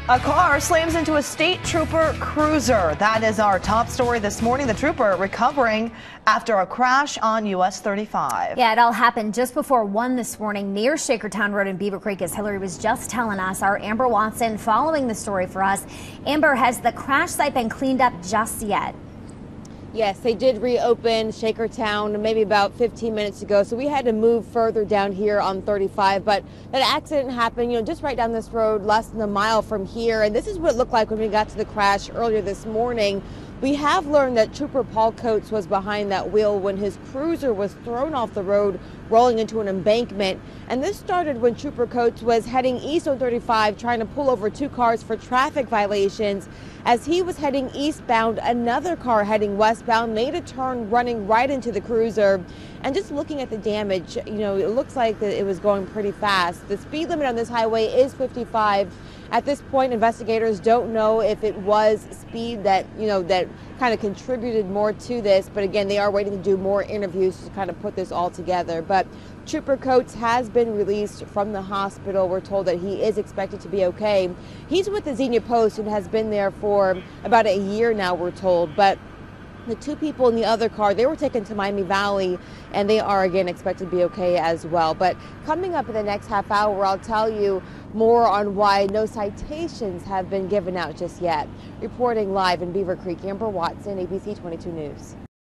A car slams into a state trooper cruiser. That is our top story this morning. The trooper recovering after a crash on US 35. Yeah, it all happened just before 1 this morning near Shakertown Road in Beaver Creek, as Hillary was just telling us. Our Amber Watson following the story for us. Amber, has the crash site been cleaned up just yet? Yes, they did reopen Shakertown maybe about 15 minutes ago, so we had to move further down here on 35, but that accident happened, just right down this road, less than a mile from here, and this is what it looked like when we got to the crash earlier this morning. We have learned that Trooper Paul Coates was behind that wheel when his cruiser was thrown off the road, rolling into an embankment. And this started when Trooper Coates was heading east on 35, trying to pull over two cars for traffic violations. As he was heading eastbound, another car heading westbound made a turn, running right into the cruiser. And just looking at the damage, it looks like that it was going pretty fast. The speed limit on this highway is 55. At this point, investigators don't know if it was speed that kind of contributed more to this. But again, they are waiting to do more interviews to kind of put this all together. But Trooper Coates has been released from the hospital. We're told that he is expected to be okay. He's with the Xenia Post and has been there for about a year now, we're told. But the two people in the other car, they were taken to Miami Valley, and they are again expected to be okay as well. But coming up in the next half hour, I'll tell you more on why no citations have been given out just yet. Reporting live in Beaver Creek, Amber Watson, ABC 22 News.